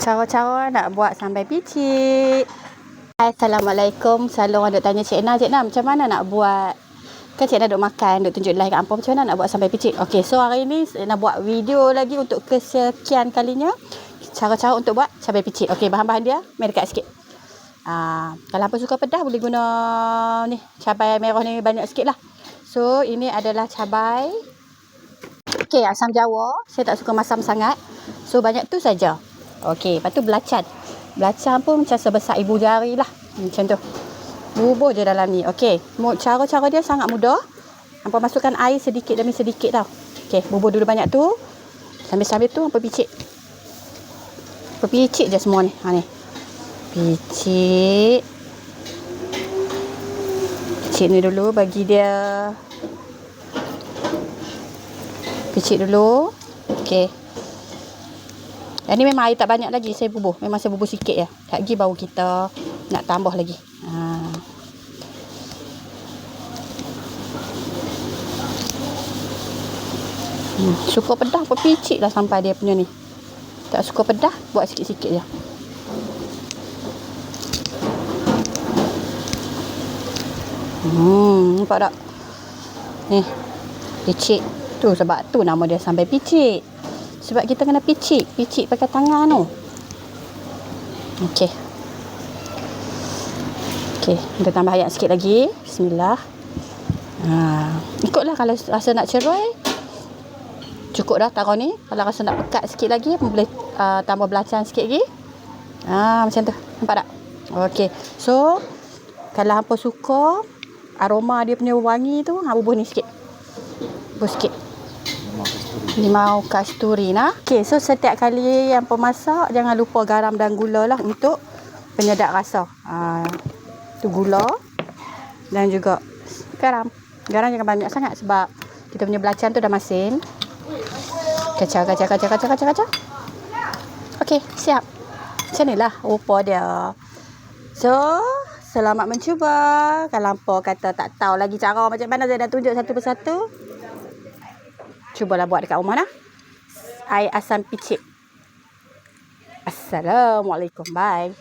Cara-cara nak buat sambal picit. Assalamualaikum. Selalu orang duk tanya Cik Nah macam mana nak buat? Kan Cik Nah duk makan, duk tunjuk live kat Ampun macam mana nak buat sambal picit. Okey, so hari ni nak buat video lagi untuk kesekian kalinya. Cara-cara untuk buat sambal picit. Okey, bahan-bahan dia, mari dekat sikit. Kalau apa suka pedas boleh guna ni, cabai merah ni banyak sikit lah. So, ini adalah cabai. Okey, asam jawa. Saya tak suka masam sangat. So, banyak tu saja. Okey, lepas tu belacan. Belacan pun macam sebesar ibu jari lah. Macam tu. Bubur je dalam ni. Okey, cara-cara dia sangat mudah. Hampa masukkan air sedikit demi sedikit tau. Okey, bubur dulu banyak tu. Sambil-sambil tu hampa picit. Hampa picit je semua ni. Ni. Picit. Picit ni dulu bagi dia. Picit dulu. Okey. Yang ni memang air tak banyak lagi saya bubuh. Memang saya bubuh sikit ya. Lagi baru kita nak tambah lagi. Suka pedas apa picit lah sampai dia punya ni. Tak suka pedas buat sikit-sikit je. Nampak tak? Ni. Picit. Tu sebab tu nama dia sambal picit. Sebab kita kena picit pakai tangan tu. Okey. Okey, kita tambah air sikit lagi. Bismillah. Ikutlah kalau rasa nak cerai. Cukup dah taruh ni. Kalau rasa nak pekat sikit lagi, boleh tambah belacan sikit lagi. Macam tu. Nampak tak? Okey. So, kalau hampa suka aroma dia punya wangi tu, bubuh ni sikit. Bubuh sikit. Limau kasturi nah. Okey, so setiap kali yang pemasak jangan lupa garam dan gula lah untuk penyedap rasa. Tu gula dan juga garam. Garam jangan banyak sangat sebab kita punya belacan tu dah masin. Kacau. Okey, siap. Macam nilah rupa dia. So, selamat mencuba. Kalau hampa kata tak tahu lagi cara macam mana, saya dah tunjuk satu persatu. Cubalah buat dekat rumah dah. Air asam picit. Assalamualaikum. Bye.